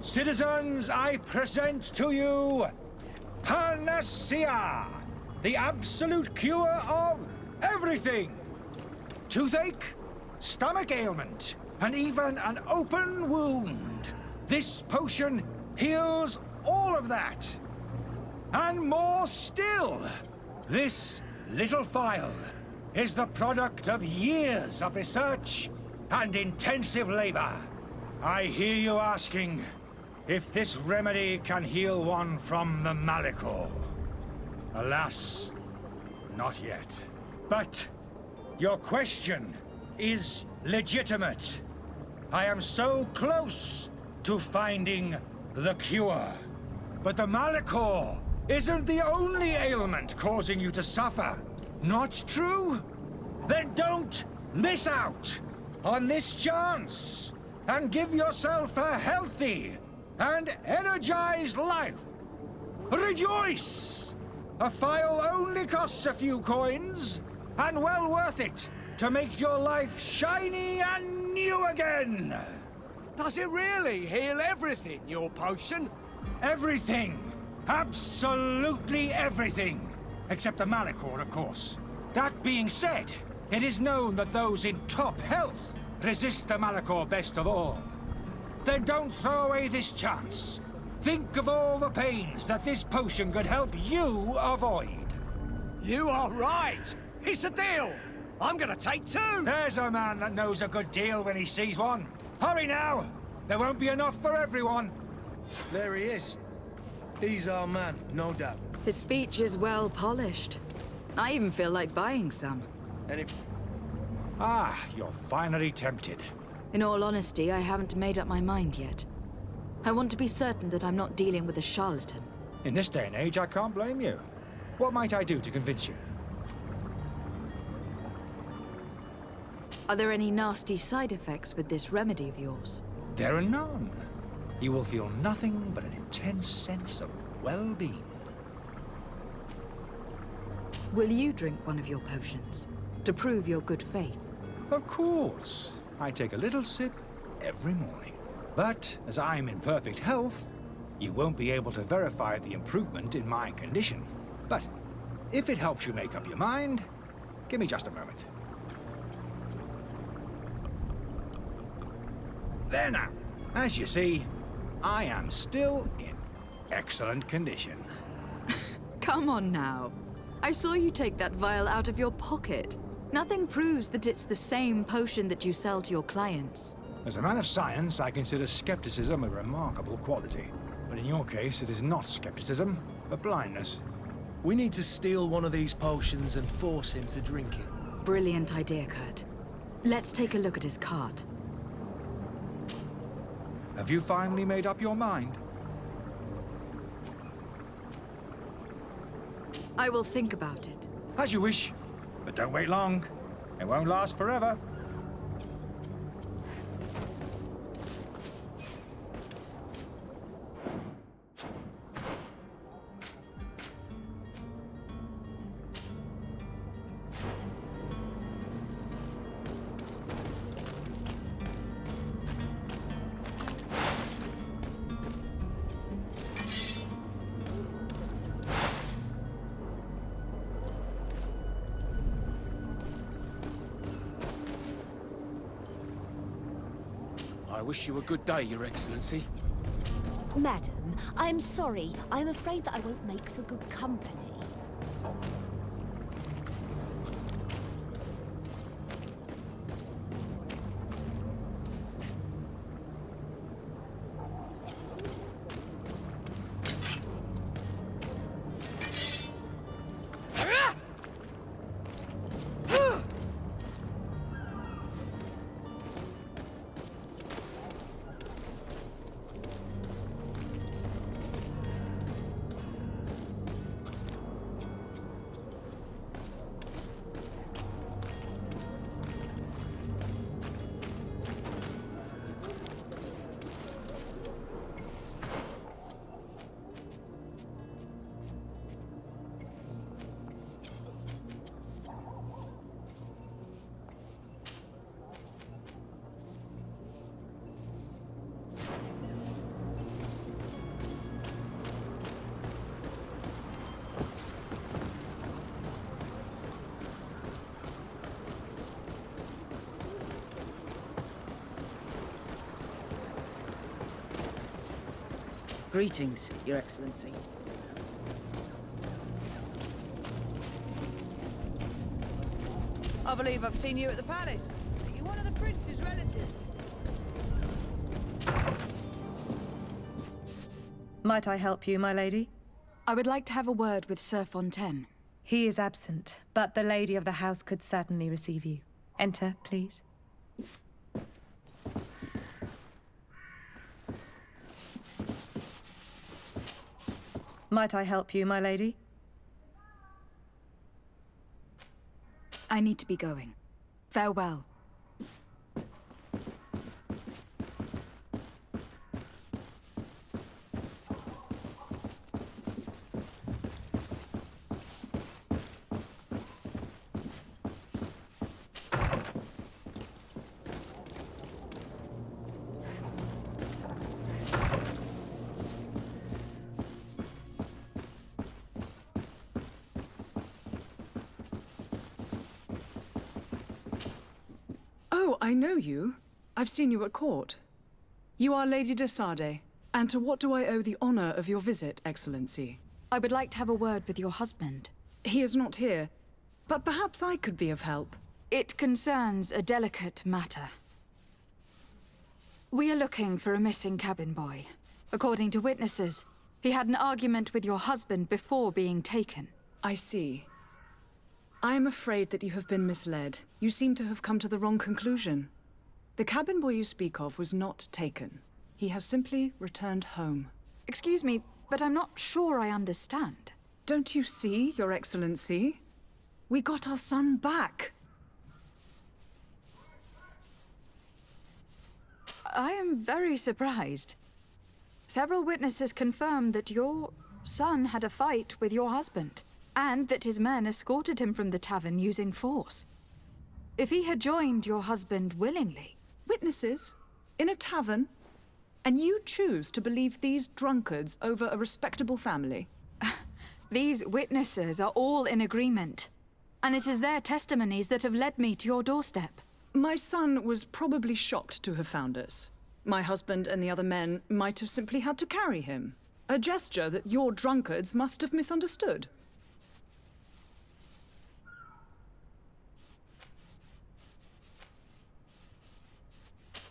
Citizens, I present to you Panacea, the absolute cure of everything. Toothache, stomach ailment, and even an open wound. This potion heals all of that. And more still. This little phial is the product of years of research and intensive labor. I hear you asking if this remedy can heal one from the Malachor. Alas, not yet. But your question is legitimate. I am so close to finding the cure. But the Malachor isn't the only ailment causing you to suffer. Not true? Then don't miss out on this chance and give yourself a healthy and energized life. Rejoice! A phial only costs a few coins, and well worth it to make your life shiny and new again. Does it really heal everything, your potion? Everything. Absolutely everything. Except the Malachor, of course. That being said, it is known that those in top health resist the Malachor best of all. Then don't throw away this chance. Think of all the pains that this potion could help you avoid. You are right. It's a deal. I'm gonna take two. There's a man that knows a good deal when he sees one. Hurry now. There won't be enough for everyone. There he is. He's our man, no doubt. His speech is well polished. I even feel like buying some. And if... Ah, you're finally tempted. In all honesty, I haven't made up my mind yet. I want to be certain that I'm not dealing with a charlatan. In this day and age, I can't blame you. What might I do to convince you? Are there any nasty side effects with this remedy of yours? There are none. You will feel nothing but an intense sense of well-being. Will you drink one of your potions to prove your good faith? Of course. I take a little sip every morning. But as I'm in perfect health, you won't be able to verify the improvement in my condition. But if it helps you make up your mind, give me just a moment. There now. As you see, I am still in excellent condition. Come on now. I saw you take that vial out of your pocket. Nothing proves that it's the same potion that you sell to your clients. As a man of science, I consider skepticism a remarkable quality. But in your case, it is not skepticism, but blindness. We need to steal one of these potions and force him to drink it. Brilliant idea, Kurt. Let's take a look at his cart. Have you finally made up your mind? I will think about it. As you wish, but don't wait long. It won't last forever. I wish you a good day, Your Excellency. Madam, I'm sorry. I'm afraid that I won't make for good company. Greetings, Your Excellency. I believe I've seen you at the palace. Are you one of the prince's relatives? Might I help you, my lady? I would like to have a word with Sir Fontaine. He is absent, but the lady of the house could certainly receive you. Enter, please. Might I help you, my lady? I need to be going. Farewell. Oh, I know you. I've seen you at court. You are Lady de Sade. And to what do I owe the honor of your visit, Excellency? I would like to have a word with your husband. He is not here, but perhaps I could be of help. It concerns a delicate matter. We are looking for a missing cabin boy. According to witnesses, he had an argument with your husband before being taken. I see. I am afraid that you have been misled. You seem to have come to the wrong conclusion. The cabin boy you speak of was not taken. He has simply returned home. Excuse me, but I'm not sure I understand. Don't you see, Your Excellency? We got our son back. I am very surprised. Several witnesses confirmed that your son had a fight with your husband, and that his men escorted him from the tavern using force. If he had joined your husband willingly... Witnesses? In a tavern? And you choose to believe these drunkards over a respectable family? These witnesses are all in agreement, and it is their testimonies that have led me to your doorstep. My son was probably shocked to have found us. My husband and the other men might have simply had to carry him. A gesture that your drunkards must have misunderstood.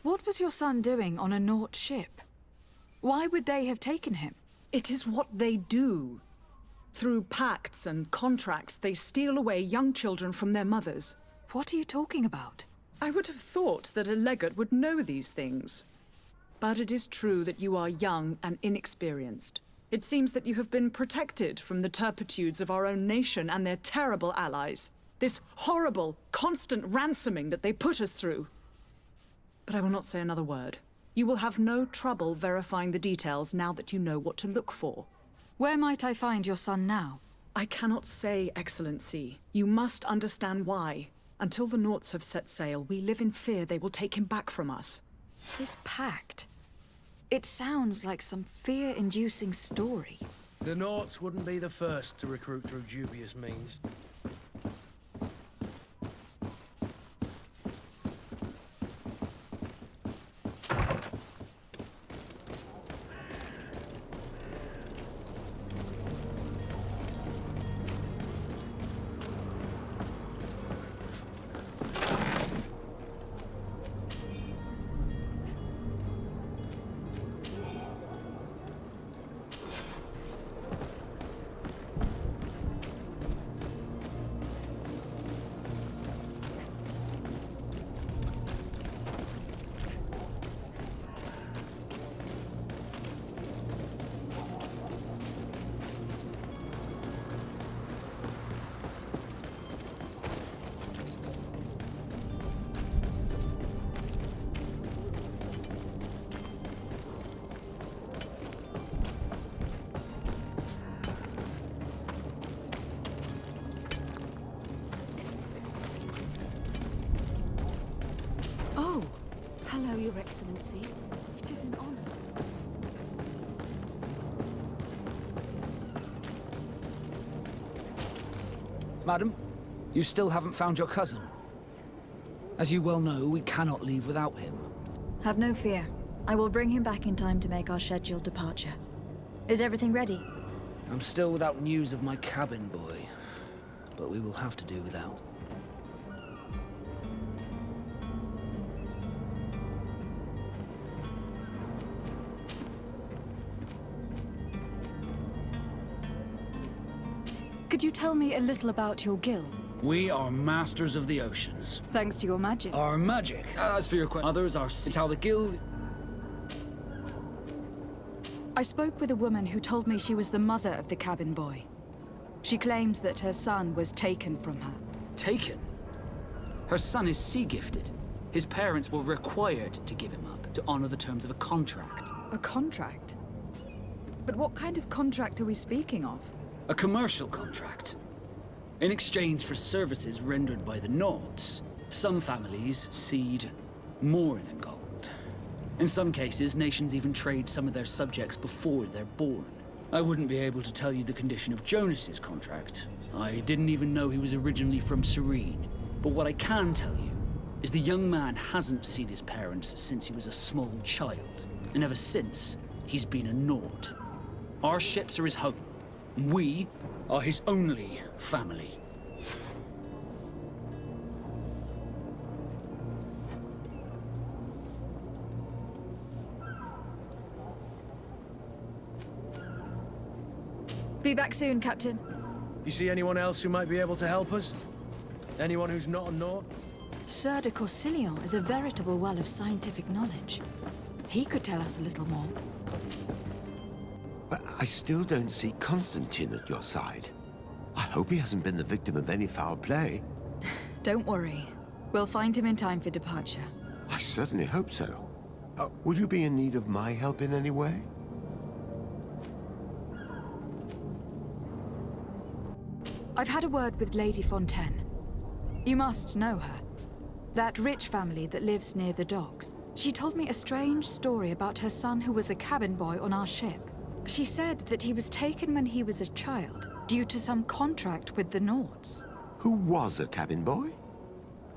What was your son doing on a Naut ship? Why would they have taken him? It is what they do. Through pacts and contracts, they steal away young children from their mothers. What are you talking about? I would have thought that a legate would know these things. But it is true that you are young and inexperienced. It seems that you have been protected from the turpitudes of our own nation and their terrible allies. This horrible, constant ransoming that they put us through. But I will not say another word. You will have no trouble verifying the details now that you know what to look for. Where might I find your son now? I cannot say, Excellency. You must understand why. Until the Nauts have set sail, we live in fear they will take him back from us. This pact... It sounds like some fear-inducing story. The Nauts wouldn't be the first to recruit through dubious means. Oh, hello, Your Excellency. It is an honor. Madam, you still haven't found your cousin. As you well know, we cannot leave without him. Have no fear. I will bring him back in time to make our scheduled departure. Is everything ready? I'm still without news of my cabin boy, but we will have to do without. Could you tell me a little about your guild? We are masters of the oceans. Thanks to your magic. Our magic. As for your question, others are... It's how the guild... I spoke with a woman who told me she was the mother of the cabin boy. She claims that her son was taken from her. Taken? Her son is sea-gifted. His parents were required to give him up to honor the terms of a contract. A contract? But what kind of contract are we speaking of? A commercial contract. In exchange for services rendered by the Nords, some families cede more than gold. In some cases, nations even trade some of their subjects before they're born. I wouldn't be able to tell you the condition of Jonas's contract. I didn't even know he was originally from Serene. But what I can tell you is the young man hasn't seen his parents since he was a small child. And ever since, he's been a Nord. Our ships are his home. We are his only family. Be back soon, Captain. You see anyone else who might be able to help us? Anyone who's not a Nord? Sir de Corsilion is a veritable well of scientific knowledge. He could tell us a little more. But I still don't see Constantine at your side. I hope he hasn't been the victim of any foul play. Don't worry. We'll find him in time for departure. I certainly hope so. Would you be in need of my help in any way? I've had a word with Lady Fontaine. You must know her. That rich family that lives near the docks. She told me a strange story about her son who was a cabin boy on our ship. She said that he was taken when he was a child, due to some contract with the Nords. Who was a cabin boy?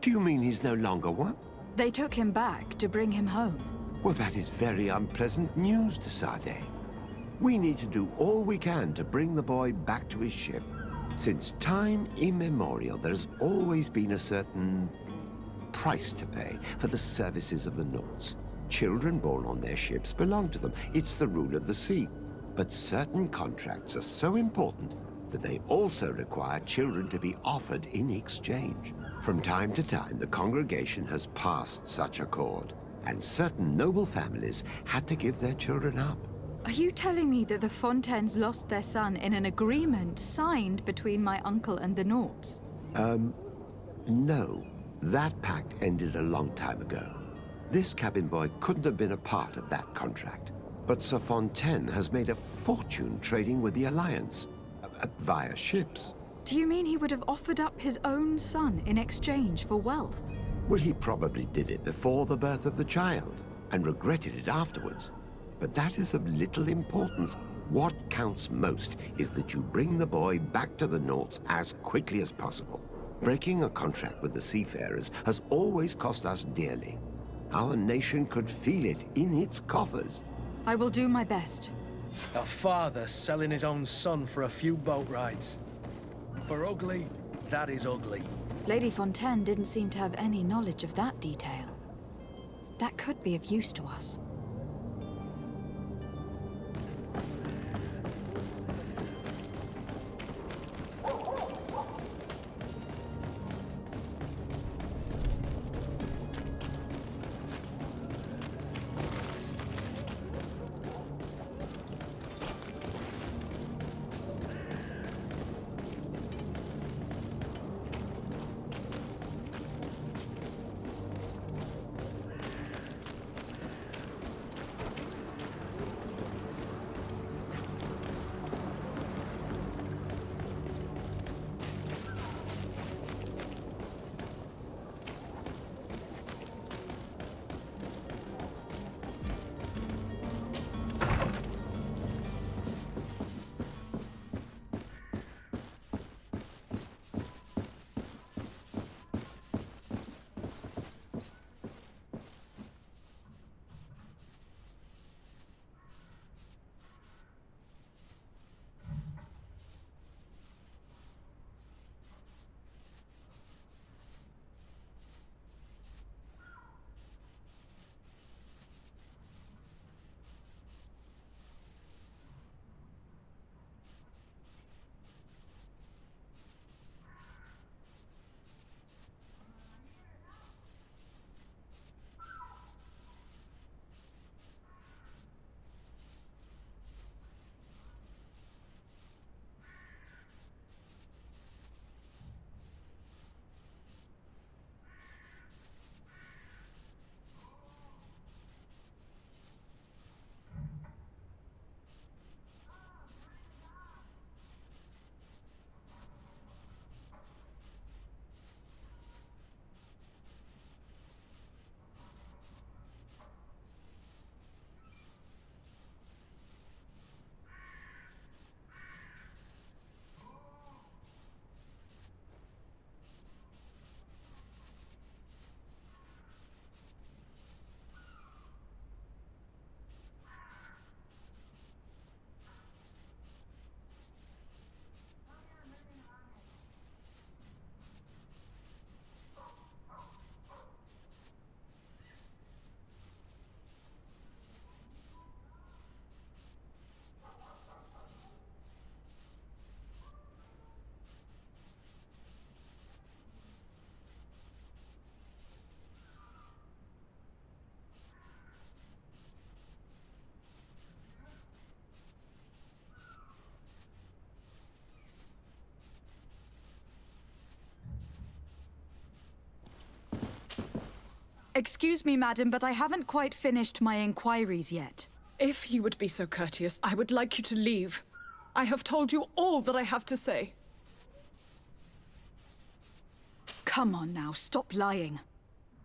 Do you mean he's no longer one? They took him back to bring him home. Well, that is very unpleasant news, de Sade. We need to do all we can to bring the boy back to his ship. Since time immemorial, there has always been a certain price to pay for the services of the Nords. Children born on their ships belong to them. It's the rule of the sea. But certain contracts are so important that they also require children to be offered in exchange. From time to time, the congregation has passed such accord, and certain noble families had to give their children up. Are you telling me that the Fontaines lost their son in an agreement signed between my uncle and the Nords? No. That pact ended a long time ago. This cabin boy couldn't have been a part of that contract. But Sir Fontaine has made a fortune trading with the Alliance, via ships. Do you mean he would have offered up his own son in exchange for wealth? Well, he probably did it before the birth of the child, and regretted it afterwards. But that is of little importance. What counts most is that you bring the boy back to the Nords as quickly as possible. Breaking a contract with the seafarers has always cost us dearly. Our nation could feel it in its coffers. I will do my best. A father selling his own son for a few boat rides. For ugly, that is ugly. Lady Fontaine didn't seem to have any knowledge of that detail. That could be of use to us. Excuse me, madam, but I haven't quite finished my inquiries yet. If you would be so courteous, I would like you to leave. I have told you all that I have to say. Come on now, stop lying.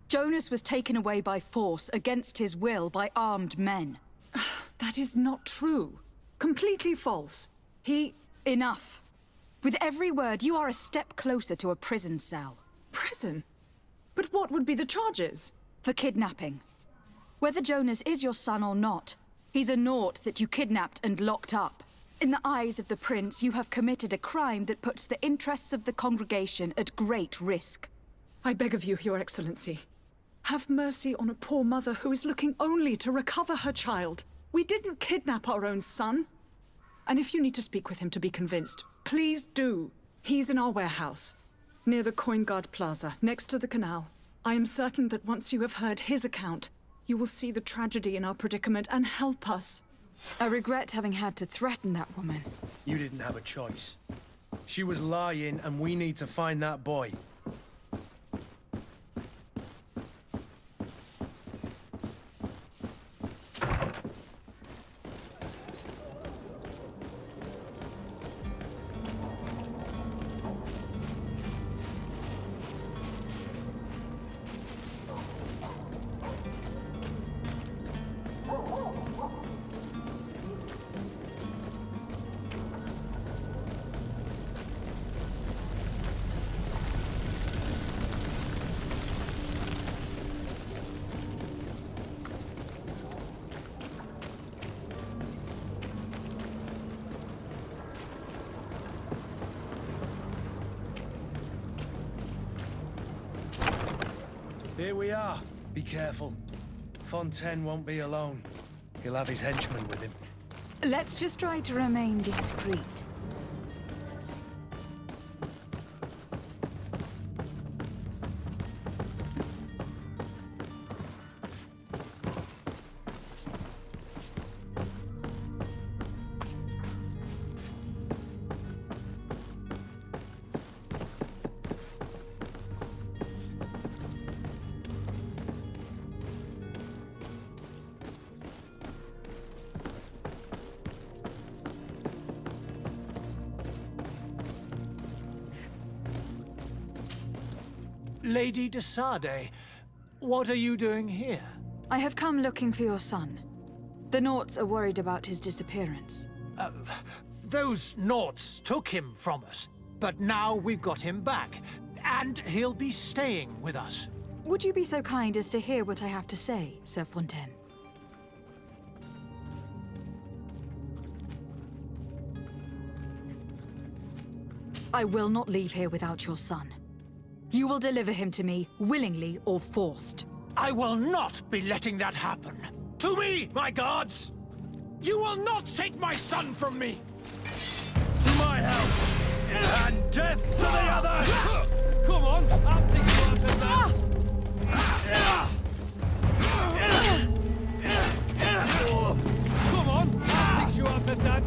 Jonas was taken away by force, against his will, by armed men. That is not true. Completely false. Enough. With every word, you are a step closer to a prison cell. Prison? But what would be the charges? For kidnapping. Whether Jonas is your son or not, he's a naught that you kidnapped and locked up. In the eyes of the prince, you have committed a crime that puts the interests of the congregation at great risk. I beg of you, Your Excellency. Have mercy on a poor mother who is looking only to recover her child. We didn't kidnap our own son. And if you need to speak with him to be convinced, please do. He's in our warehouse, near the Coin Guard Plaza, next to the canal. I am certain that once you have heard his account, you will see the tragedy in our predicament and help us. I regret having had to threaten that woman. You didn't have a choice. She was lying, and we need to find that boy. Here we are. Be careful. Fontaine won't be alone. He'll have his henchmen with him. Let's just try to remain discreet. Lady de Sade, what are you doing here? I have come looking for your son. The Naughts are worried about his disappearance. Those Naughts took him from us, but now we've got him back, and he'll be staying with us. Would you be so kind as to hear what I have to say, Sir Fontaine? I will not leave here without your son. You will deliver him to me, willingly or forced. I will not be letting that happen. To me, my guards! You will not take my son from me! To my help! And death to the others! Come on, I'll pick you up at that! Come on, I'll pick you up at that!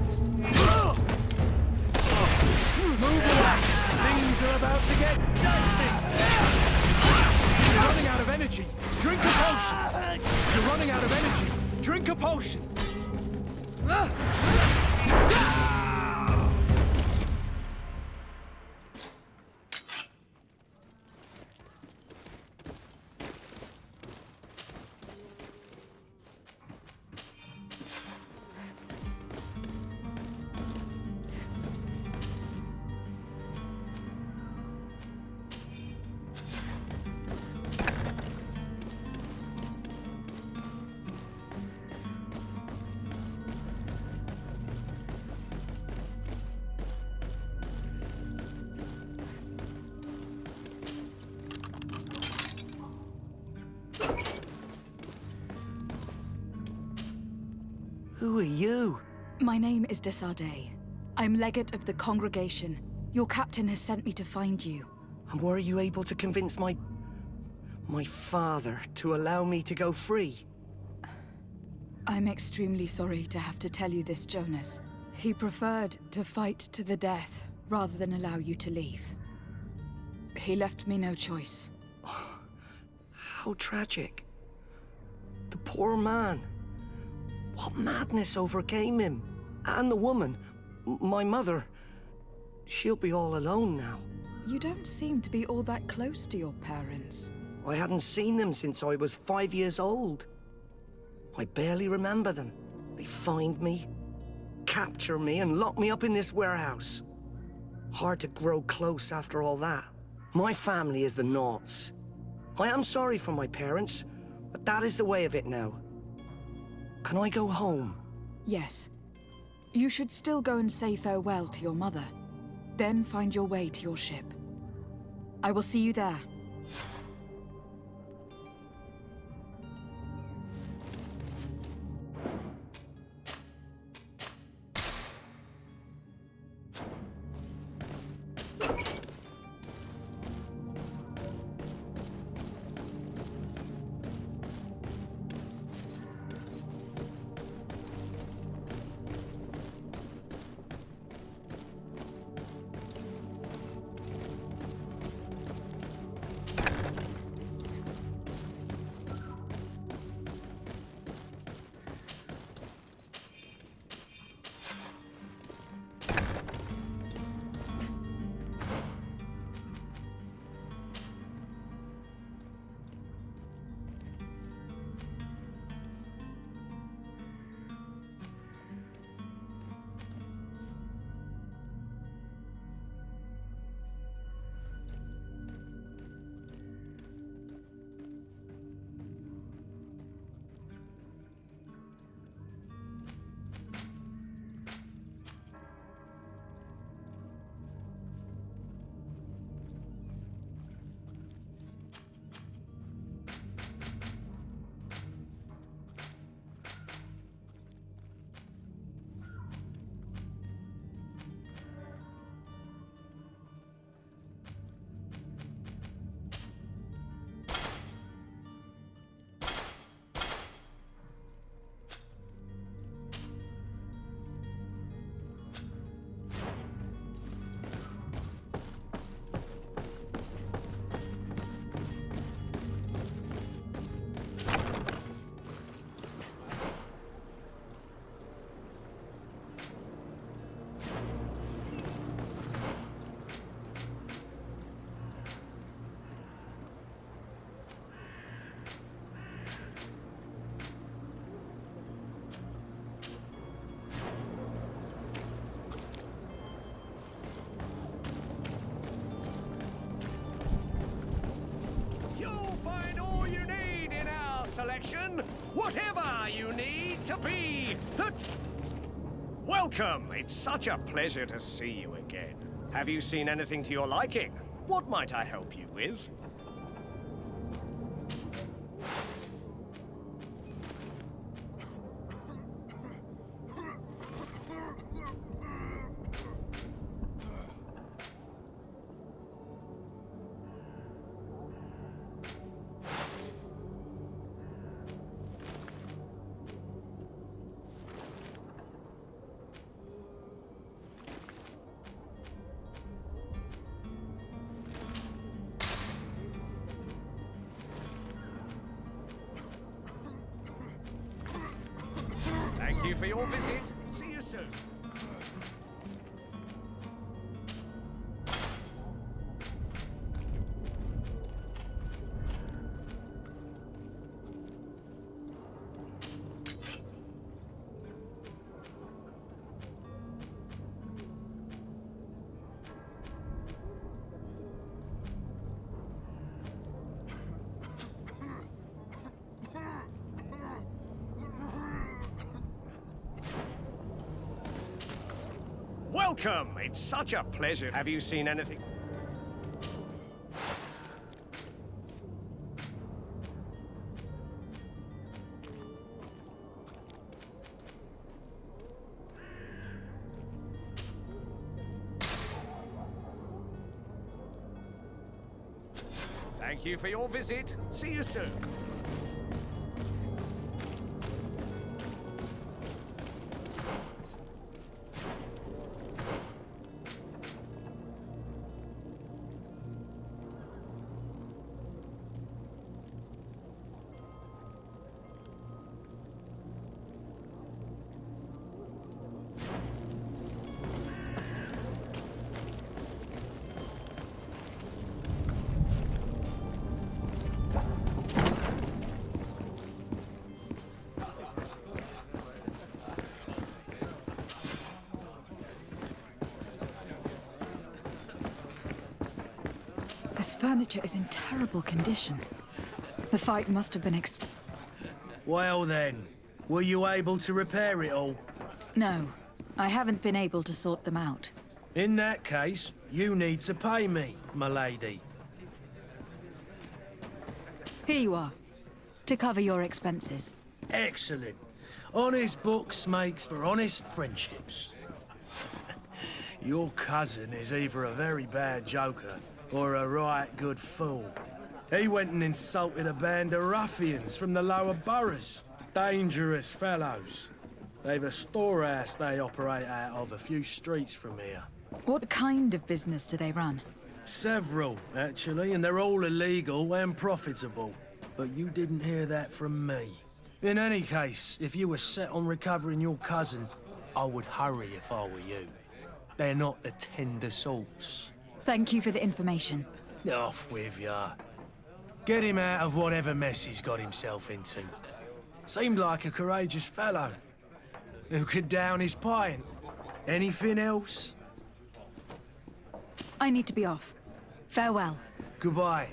Move away! Things are about to get dicey! You're running out of energy. Drink a potion! You're running out of energy. Drink a potion! Who are you? My name is de Sade. I'm legate of the congregation. Your captain has sent me to find you. And were you able to convince my father to allow me to go free? I'm extremely sorry to have to tell you this, Jonas. He preferred to fight to the death rather than allow you to leave. He left me no choice. How tragic. The poor man. What madness overcame him? And the woman, my mother, she'll be all alone now. You don't seem to be all that close to your parents. I hadn't seen them since I was 5 years old. I barely remember them. They find me, capture me, and lock me up in this warehouse. Hard to grow close after all that. My family is the Naughts. I am sorry for my parents, but that is the way of it now. Can I go home? Yes. You should still go and say farewell to your mother. Then find your way to your ship. I will see you there. Selection, whatever you need to be. Welcome. It's such a pleasure to see you again. Have you seen anything to your liking? What might I help you with? Thank you for your visit. See you soon. Welcome. It's such a pleasure. Have you seen anything? Thank you for your visit. See you soon. furniture is in terrible condition. The fight must have been Well then, were you able to repair it all? No, I haven't been able to sort them out. In that case, you need to pay me, my lady. Here you are, to cover your expenses. Excellent. Honest books makes for honest friendships. Your cousin is either a very bad joker or a right good fool. He went and insulted a band of ruffians from the lower boroughs. Dangerous fellows. They've a storehouse they operate out of a few streets from here. What kind of business do they run? Several, actually, and they're all illegal and profitable. But you didn't hear that from me. In any case, if you were set on recovering your cousin, I would hurry if I were you. They're not the tender sorts. Thank you for the information. Off with ya. Get him out of whatever mess he's got himself into. Seemed like a courageous fellow. Who could down his pint. Anything else? I need to be off. Farewell. Goodbye.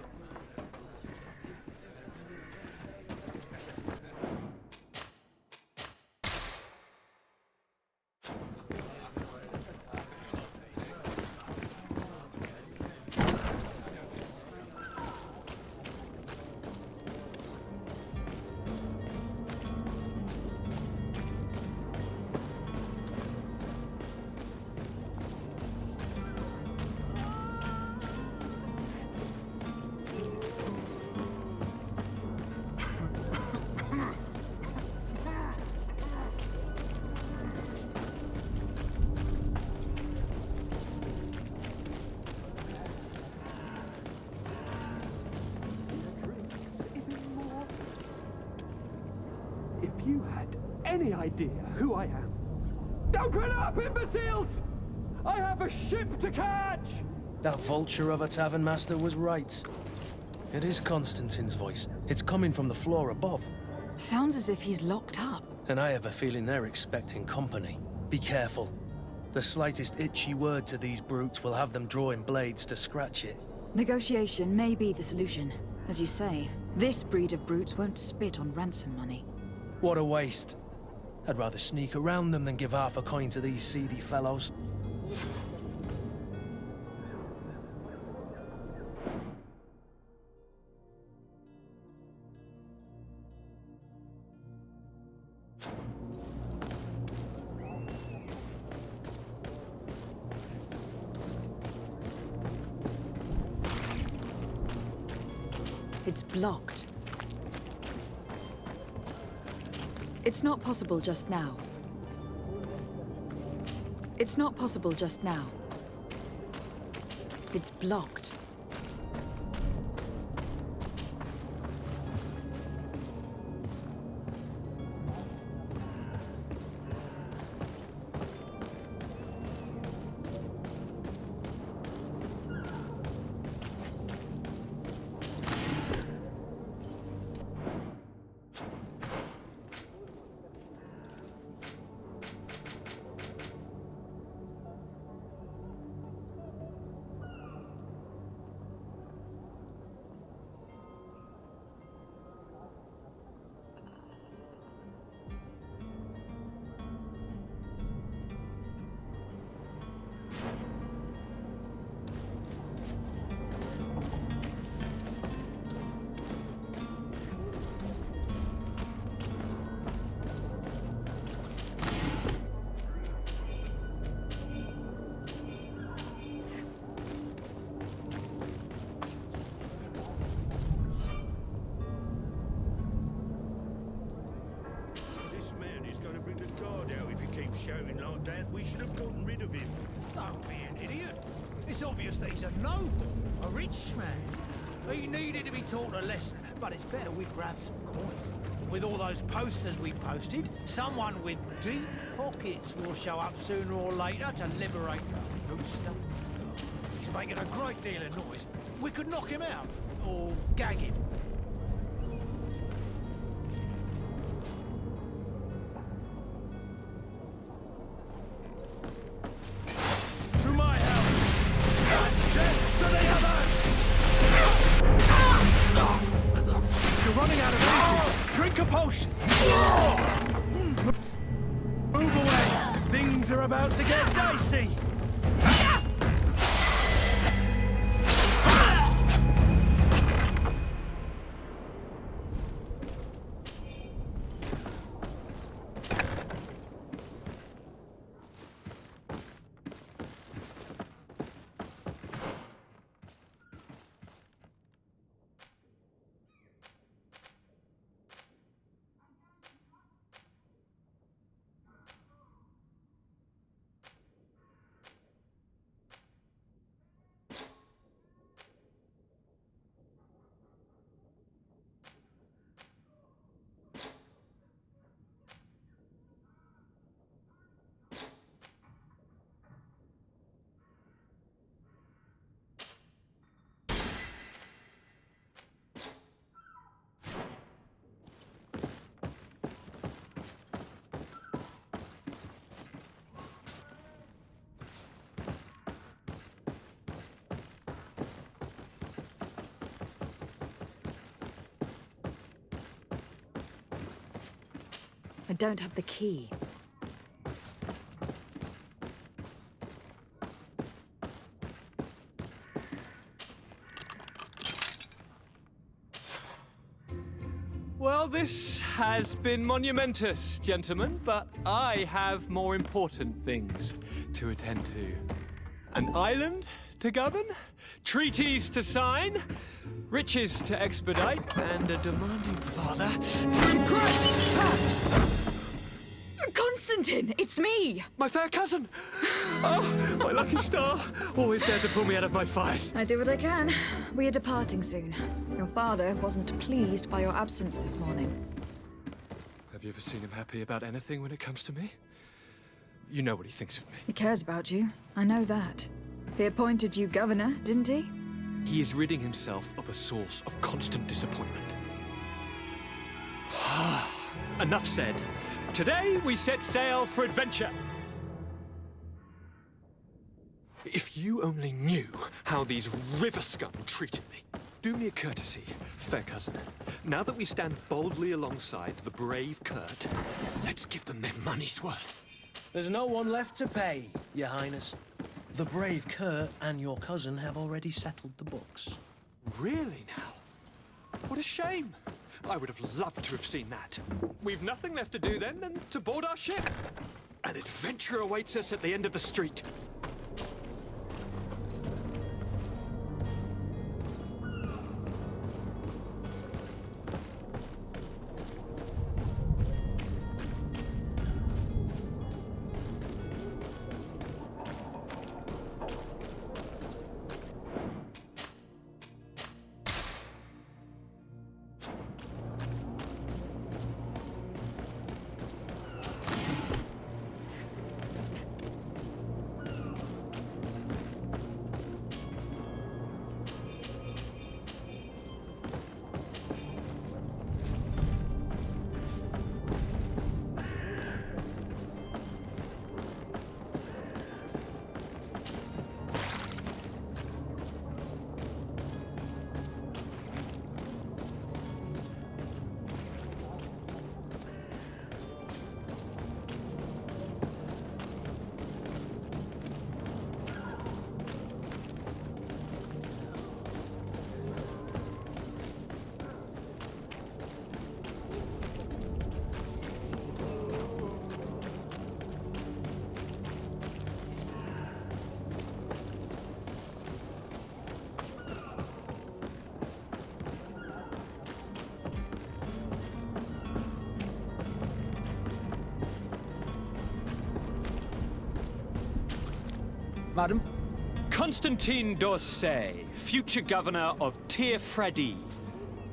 If you had any idea who I am... Don't get up, imbeciles! I have a ship to catch! That vulture of a tavern master was right. It is Constantine's voice. It's coming from the floor above. Sounds as if he's locked up. And I have a feeling they're expecting company. Be careful. The slightest itchy word to these brutes will have them drawing blades to scratch it. Negotiation may be the solution. As you say, this breed of brutes won't spit on ransom money. What a waste. I'd rather sneak around them than give half a coin to these seedy fellows. It's blocked. It's not possible just now. It's not possible just now. It's blocked. Shouting like that, we should have gotten rid of him. Don't be an idiot. It's obvious that he's a noble, a rich man. He needed to be taught a lesson, but it's better we grab some coin. With all those posters we posted, someone with deep pockets will show up sooner or later to liberate the rooster. He's making a great deal of noise. We could knock him out, or gag him. To my help! And death to the others! Things are about to get dicey! I don't have the key. Well, this has been monumentous, gentlemen, but I have more important things to attend to. An island to govern, treaties to sign, riches to expedite, and a demanding father to impress! Constantine, it's me! My fair cousin! Oh, my lucky star! Always there to pull me out of my fight. I do what I can. We are departing soon. Your father wasn't pleased by your absence this morning. Have you ever seen him happy about anything when it comes to me? You know what he thinks of me. He cares about you. I know that. He appointed you governor, didn't he? He is ridding himself of a source of constant disappointment. Enough said. Today we set sail for adventure. If you only knew how these river scum treated me. Do me a courtesy, fair cousin. Now that we stand boldly alongside the brave Kurt, let's give them their money's worth. There's no one left to pay, Your Highness. The brave Kurt and your cousin have already settled the books. Really now? What a shame. I would have loved to have seen that. We've nothing left to do then than to board our ship. An adventure awaits us at the end of the street. Madam? Constantine d'Orsay, future governor of Tir-Freddy.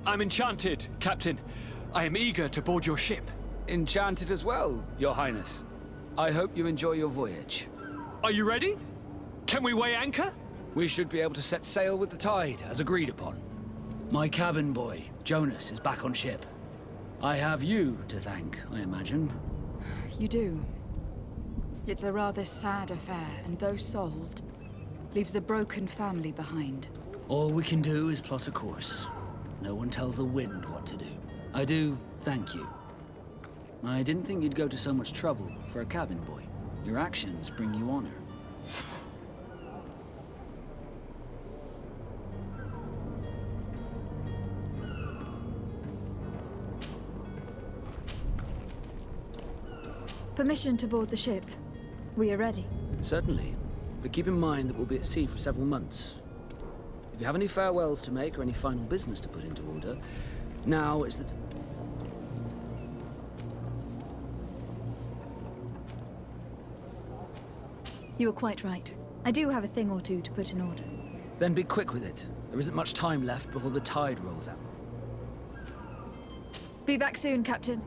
I'm enchanted, Captain. I am eager to board your ship. Enchanted as well, Your Highness. I hope you enjoy your voyage. Are you ready? Can we weigh anchor? We should be able to set sail with the tide, as agreed upon. My cabin boy, Jonas, is back on ship. I have you to thank, I imagine. You do. It's a rather sad affair, and though solved, leaves a broken family behind. All we can do is plot a course. No one tells the wind what to do. I do thank you. I didn't think you'd go to so much trouble for a cabin boy. Your actions bring you honor. Permission to board the ship. We are ready. Certainly. But keep in mind that we'll be at sea for several months. If you have any farewells to make or any final business to put into order, now is the time. You are quite right. I do have a thing or two to put in order. Then be quick with it. There isn't much time left before the tide rolls out. Be back soon, Captain.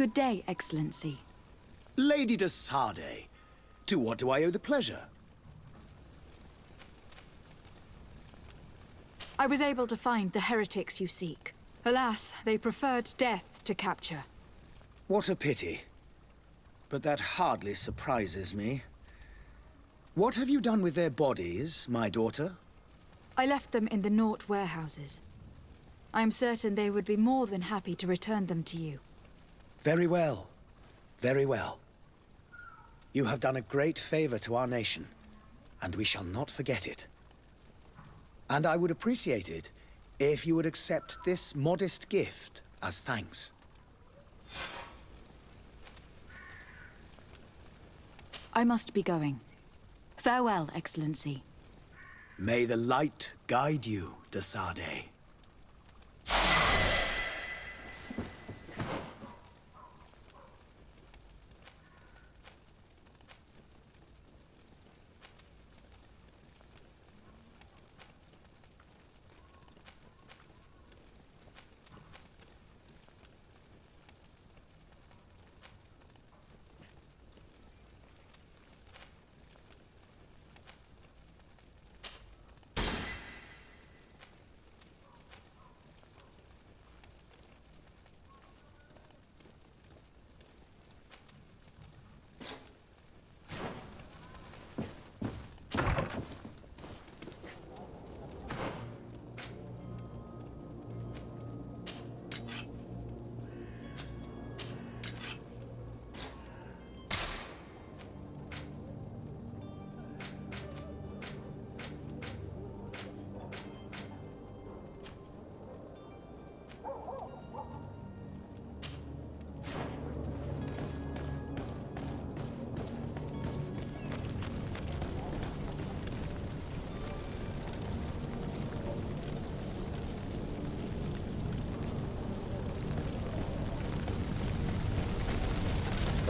Good day, Excellency. Lady de Sardet, to what do I owe the pleasure? I was able to find the heretics you seek. Alas, they preferred death to capture. What a pity. But that hardly surprises me. What have you done with their bodies, my daughter? I left them in the Nort warehouses. I am certain they would be more than happy to return them to you. Very well. Very well. You have done a great favor to our nation, and we shall not forget it. And I would appreciate it if you would accept this modest gift as thanks. I must be going. Farewell, Excellency. May the light guide you, de Sardet.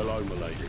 Hello, my lady.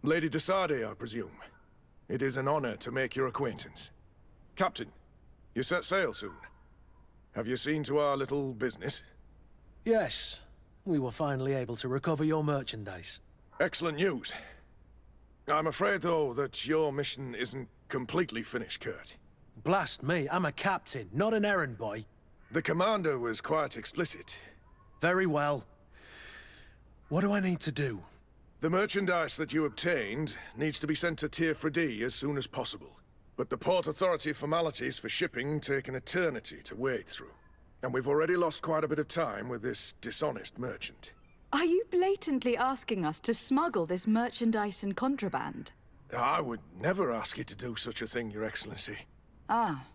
Lady de Sardet, I presume. It is an honor to make your acquaintance. Captain, you set sail soon. Have you seen to our little business? Yes. We were finally able to recover your merchandise. Excellent news. I'm afraid, though, that your mission isn't completely finished, Kurt. Blast me, I'm a captain, not an errand boy. The commander was quite explicit. Very well. What do I need to do? The merchandise that you obtained needs to be sent to Tier 4D as soon as possible. But the Port Authority formalities for shipping take an eternity to wade through. And we've already lost quite a bit of time with this dishonest merchant. Are you blatantly asking us to smuggle this merchandise and contraband? I would never ask you to do such a thing, Your Excellency. Ah,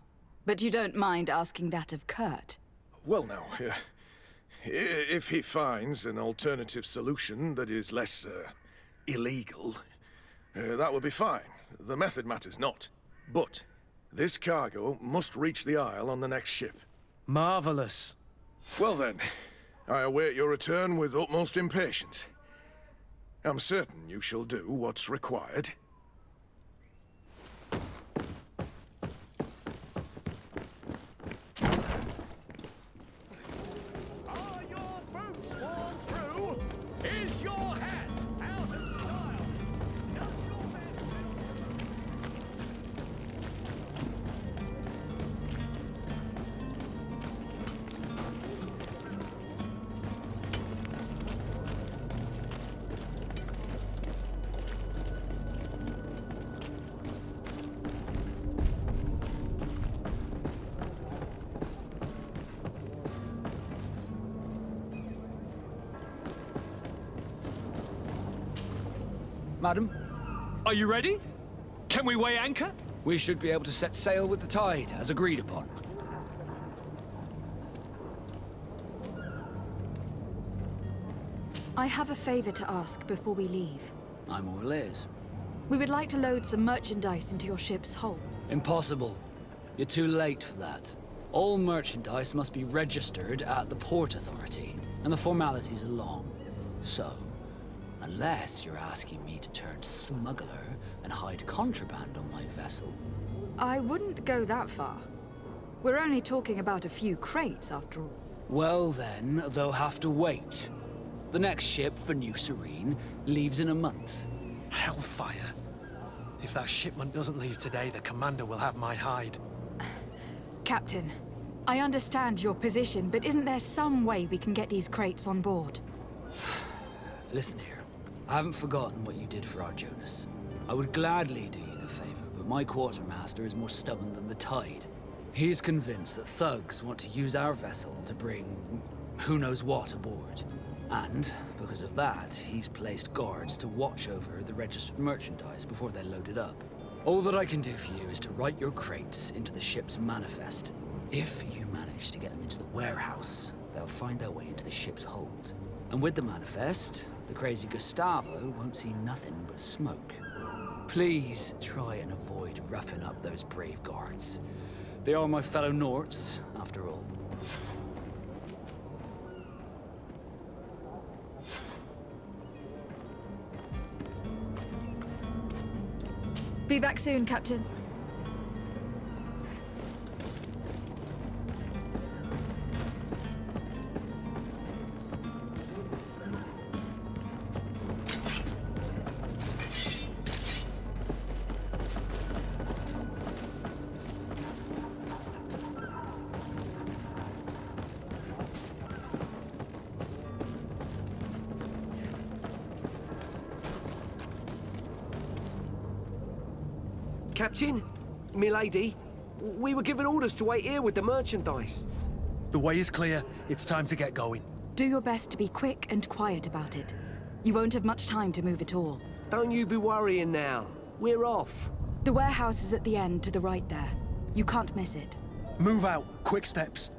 but you don't mind asking that of Kurt? Well, now, if he finds an alternative solution that is less, illegal, that would be fine. The method matters not. But this cargo must reach the Isle on the next ship. Marvelous. Well then, I await your return with utmost impatience. I'm certain you shall do what's required. Are your boots worn through? Is your hat out of style? Does your vest Madam? Are you ready? Can we weigh anchor? We should be able to set sail with the tide, as agreed upon. I have a favor to ask before we leave. I'm all ears. We would like to load some merchandise into your ship's hull. Impossible. You're too late for that. All merchandise must be registered at the Port Authority, and the formalities are long. So, unless you're asking me to turn smuggler and hide contraband on my vessel. I wouldn't go that far. We're only talking about a few crates, after all. Well then, they'll have to wait. The next ship for New Serene leaves in a month. Hellfire. If that shipment doesn't leave today, the commander will have my hide. Captain, I understand your position, but isn't there some way we can get these crates on board? Listen here. I haven't forgotten what you did for our Jonas. I would gladly do you the favor, but my quartermaster is more stubborn than the tide. He is convinced that thugs want to use our vessel to bring who knows what aboard. And, because of that, he's placed guards to watch over the registered merchandise before they're loaded up. All that I can do for you is to write your crates into the ship's manifest. If you manage to get them into the warehouse, they'll find their way into the ship's hold. And with the manifest, the crazy Gustavo won't see nothing but smoke. Please try and avoid roughing up those brave guards. They are my fellow Norts, after all. Be back soon, Captain. Captain, milady, we were given orders to wait here with the merchandise. The way is clear. It's time to get going. Do your best to be quick and quiet about it. You won't have much time to move it all. Don't you be worrying now. We're off. The warehouse is at the end to the right there. You can't miss it. Move out. Quick steps.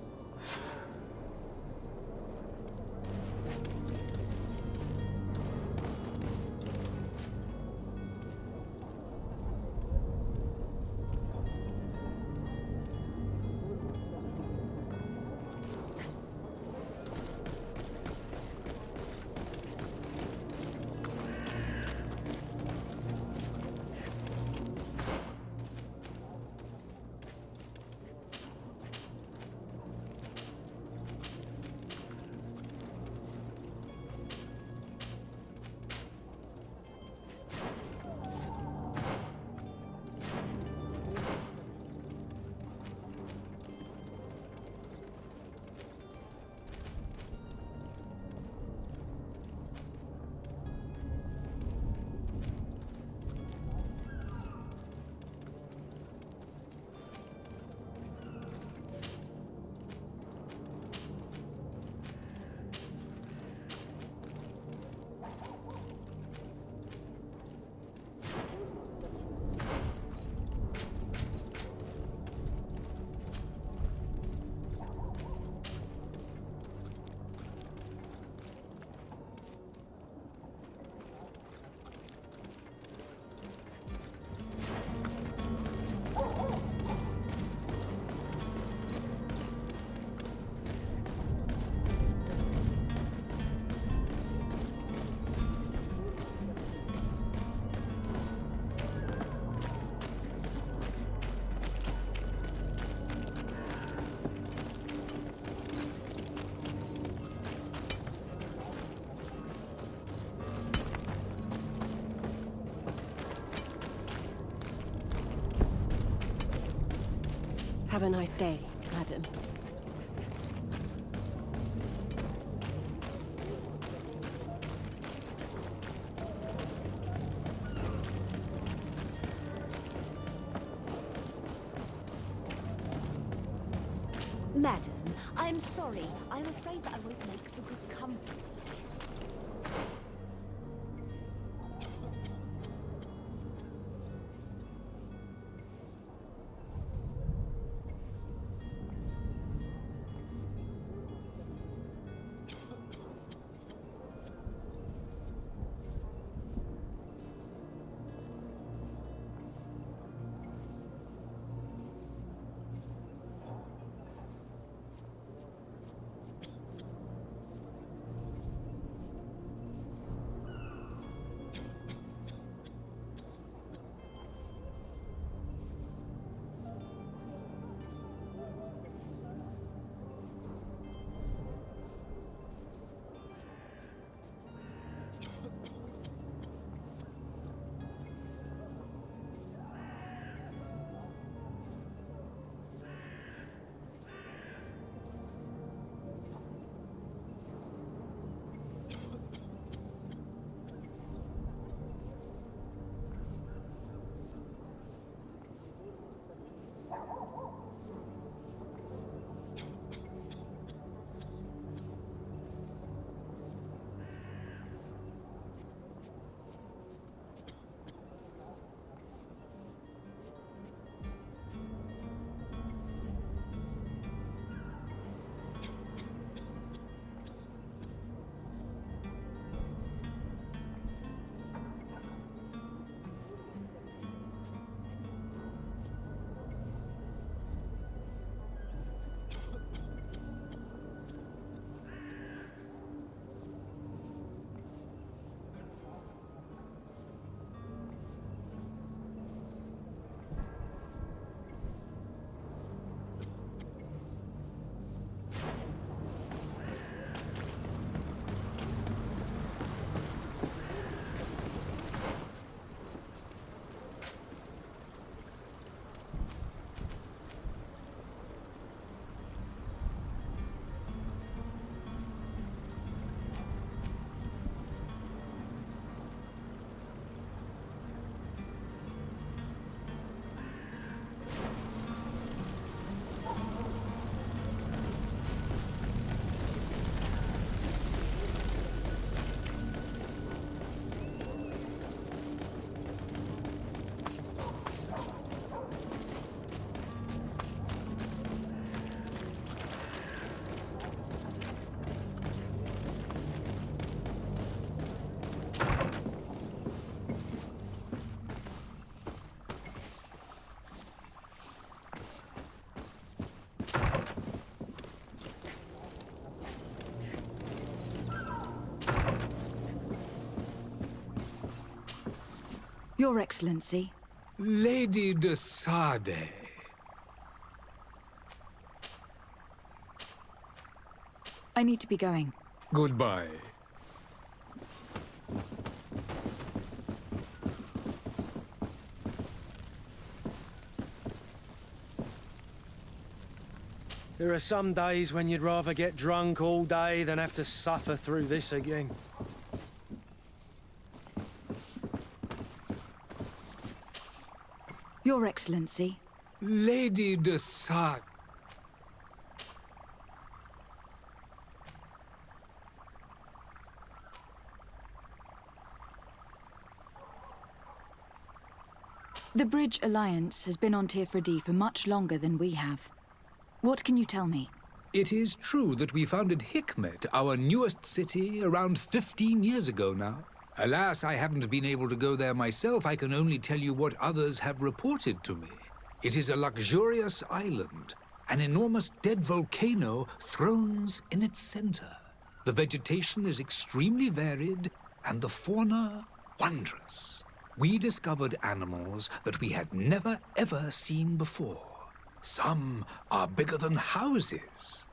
Have a nice day, madam. Madam, I'm sorry. I'm afraid that I won't make for good company. Your Excellency. Lady de Sade. I need to be going. Goodbye. There are some days when you'd rather get drunk all day than have to suffer through this again. Your Excellency. Lady de Sade. The Bridge Alliance has been on Tirfredi for much longer than we have. What can you tell me? It is true that we founded Hikmet, our newest city, around 15 years ago now. Alas, I haven't been able to go there myself. I can only tell you what others have reported to me. It is a luxurious island. An enormous dead volcano thrones in its center. The vegetation is extremely varied, and the fauna wondrous. We discovered animals that we had never, ever seen before. Some are bigger than houses.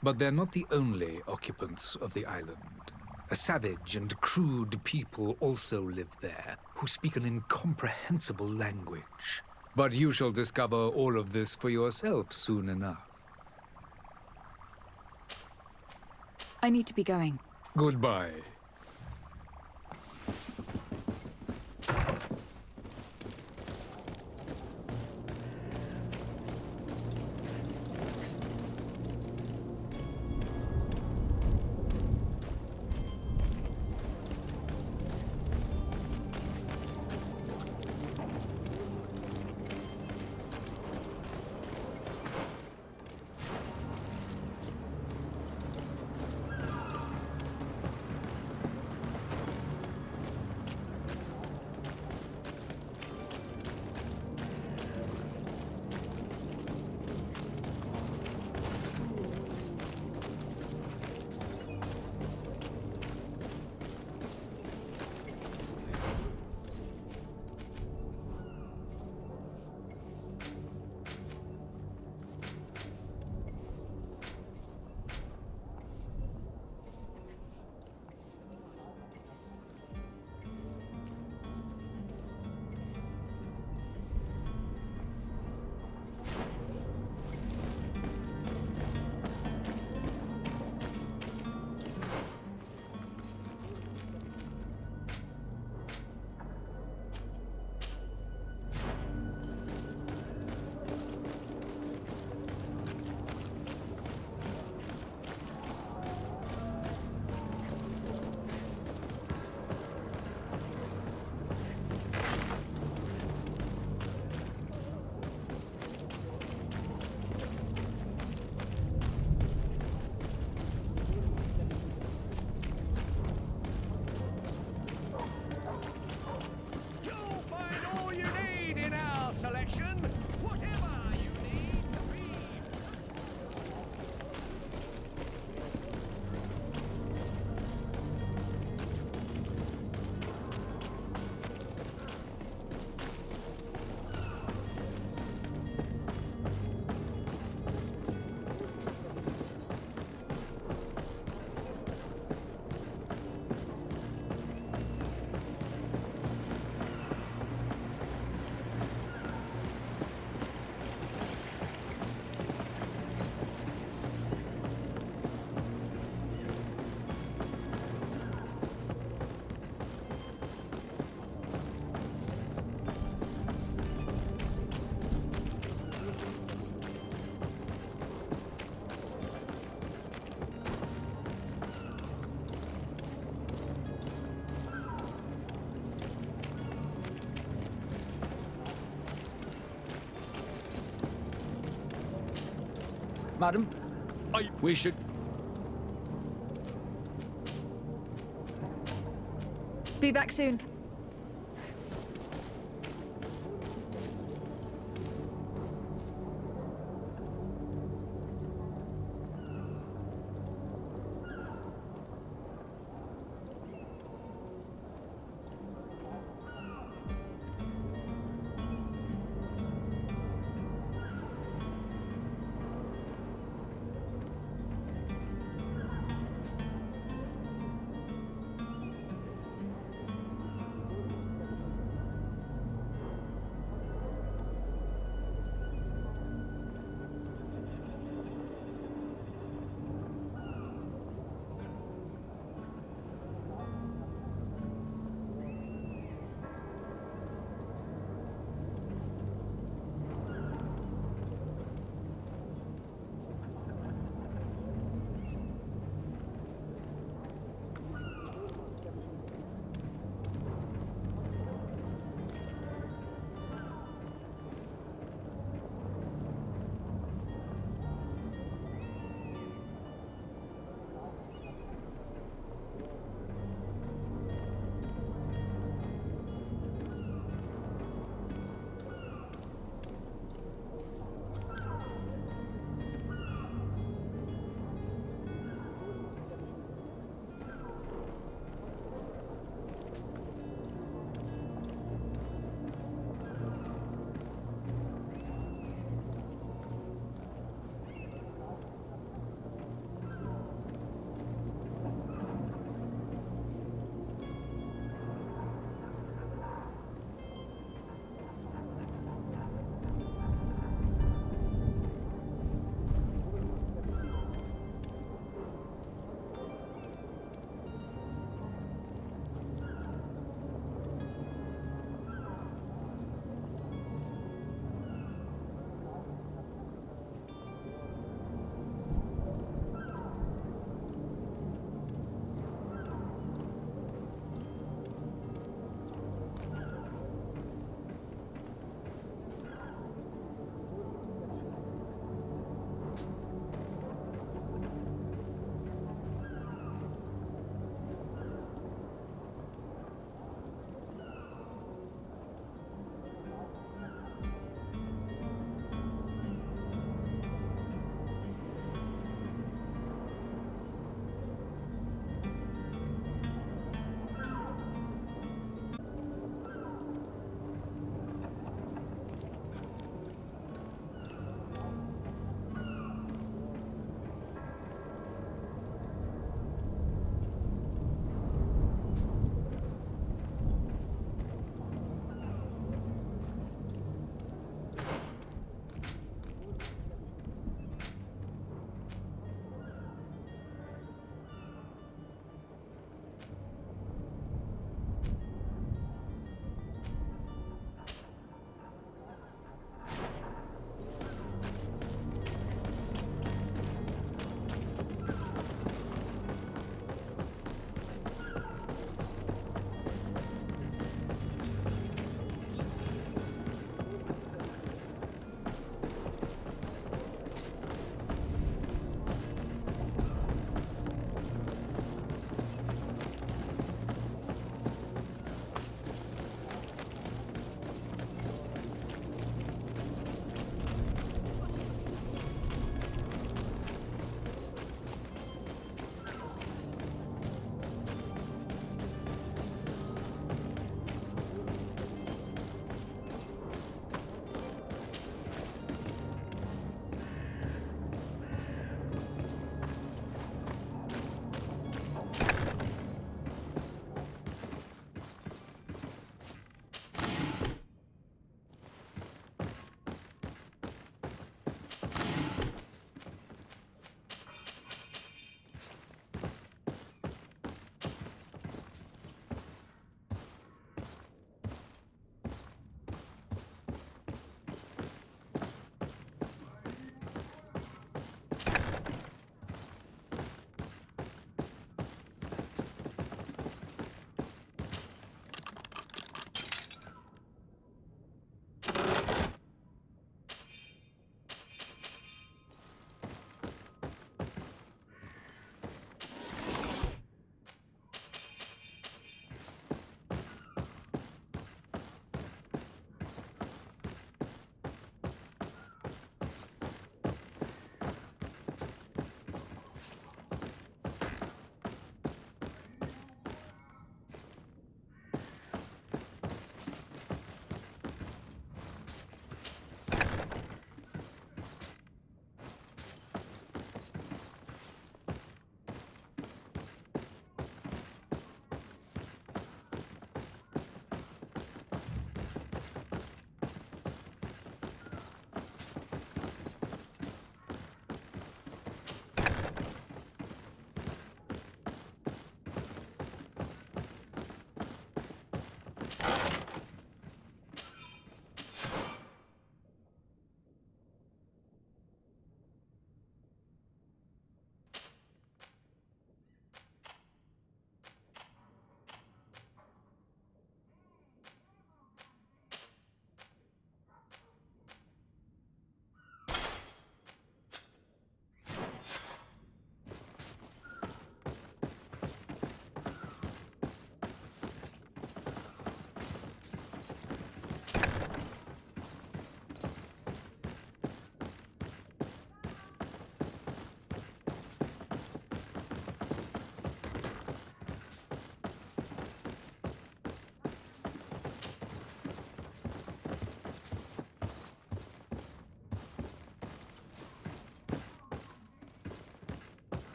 But they're not the only occupants of the island. A savage and crude people also live there, who speak an incomprehensible language. But you shall discover all of this for yourself soon enough. I need to be going. Goodbye. Madam, we should... Be back soon.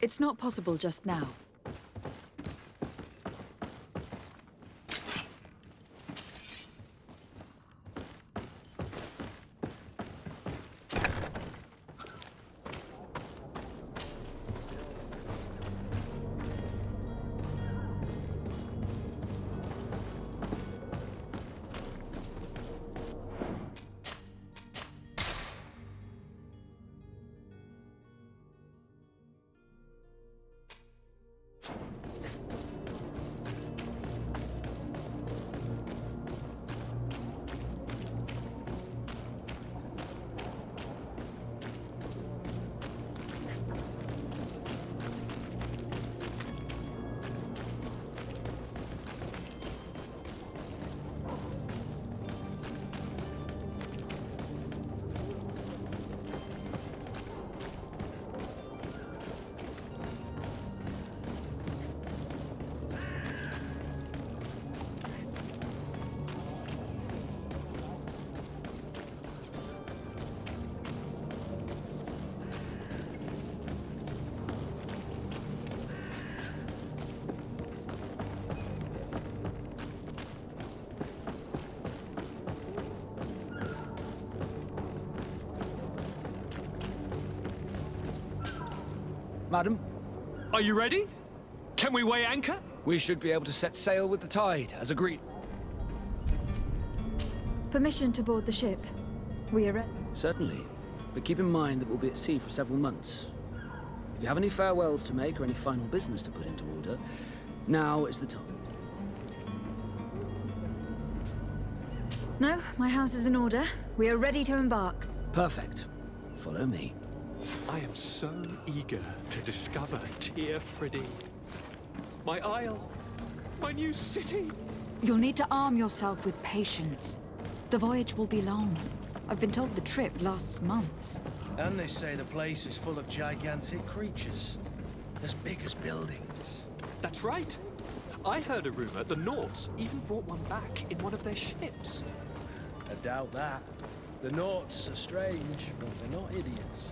It's not possible just now. Madam? Are you ready? Can we weigh anchor? We should be able to set sail with the tide, as agreed. Permission to board the ship. We are ready. Certainly. But keep in mind that we'll be at sea for several months. If you have any farewells to make or any final business to put into order, now is the time. No, my house is in order. We are ready to embark. Perfect. Follow me. I am so eager to discover Tir Friddy. My isle. My new city. You'll need to arm yourself with patience. The voyage will be long. I've been told the trip lasts months. And they say the place is full of gigantic creatures. As big as buildings. That's right. I heard a rumor the Nauts even brought one back in one of their ships. I doubt that. The Nauts are strange, but they're not idiots.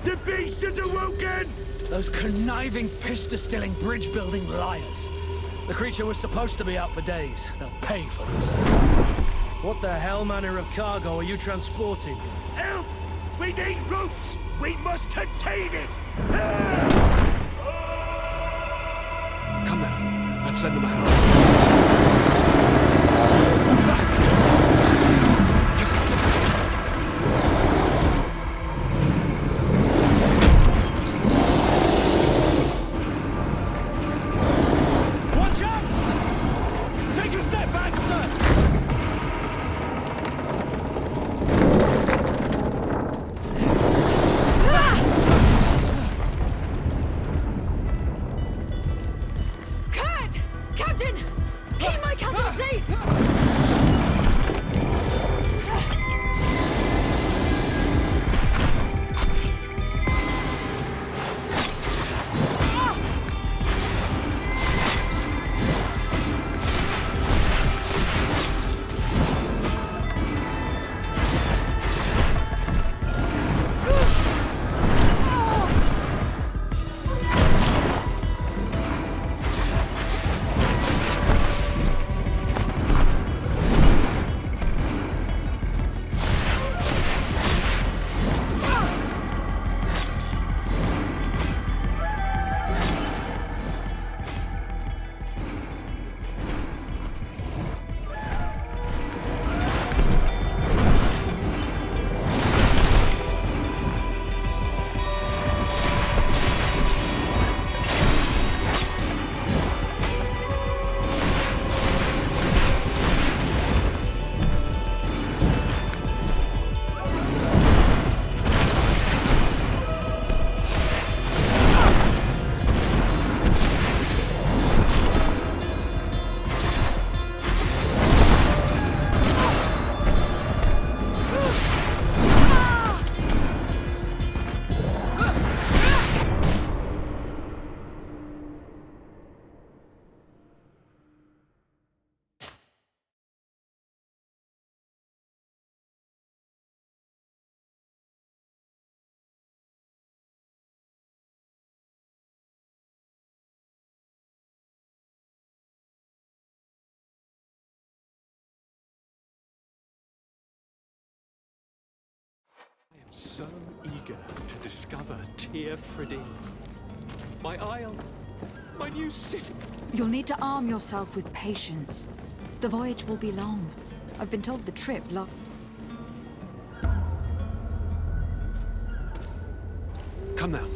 The beast is awoken! Those conniving, pista-stilling, bridge-building liars. The creature was supposed to be out for days. They'll pay for this. What the hell manner of cargo are you transporting? Help! We need ropes! We must contain it! Come now, let's send them out. So eager to discover Tir Fridin. My isle, my new city. You'll need to arm yourself with patience. The voyage will be long. I've been told the trip Come now.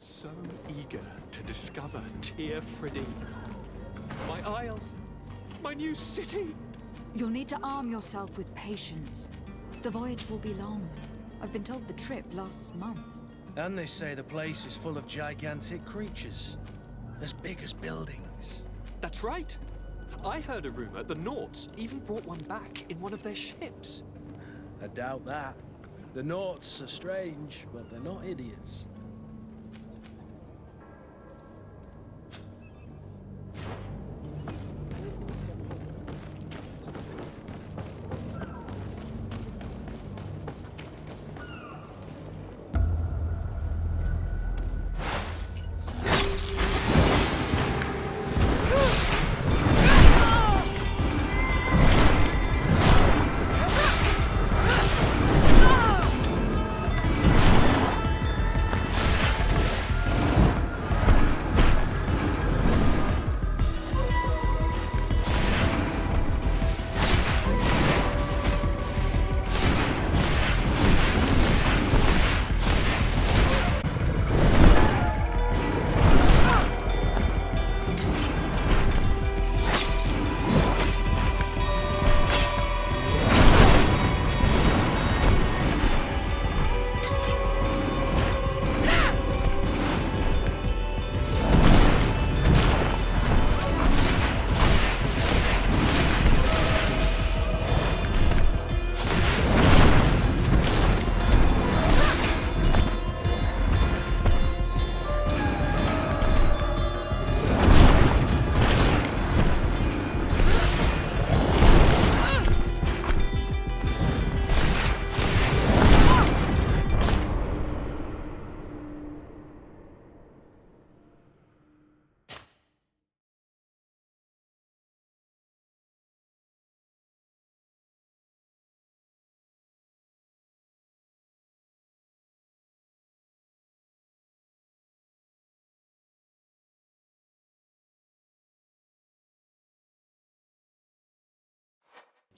So eager to discover Tir Fridin. My isle, my new city. You'll need to arm yourself with patience. The voyage will be long. I've been told the trip lasts months. And they say the place is full of gigantic creatures. As big as buildings. That's right. I heard a rumor the Nauts even brought one back in one of their ships. I doubt that. The Nauts are strange, but they're not idiots.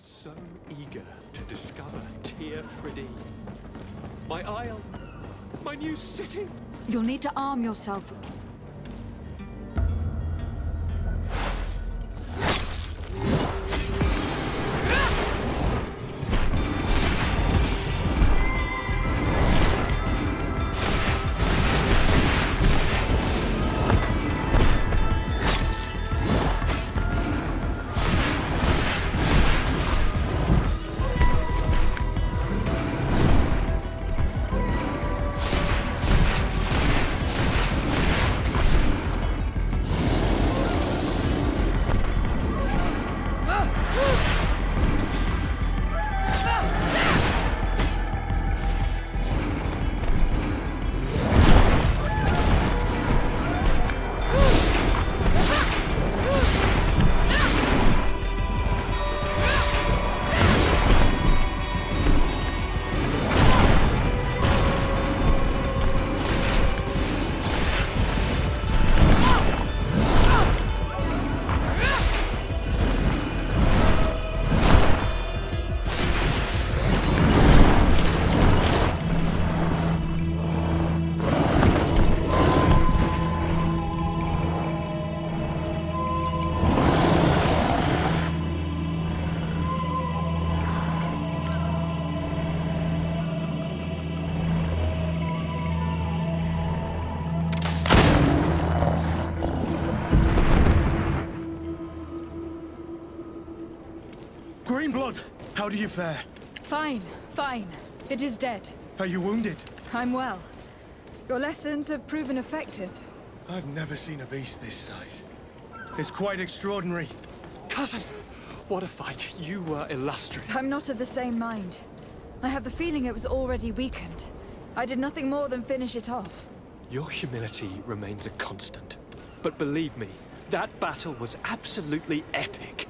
So eager to discover Tir Fridin. My isle, my new city. You'll need to arm yourself. in blood. How do you fare? Fine, fine. It is dead. Are you wounded? I'm well. Your lessons have proven effective. I've never seen a beast this size. It's quite extraordinary. Cousin, what a fight. You were illustrious. I'm not of the same mind. I have the feeling it was already weakened. I did nothing more than finish it off. Your humility remains a constant. But believe me, that battle was absolutely epic.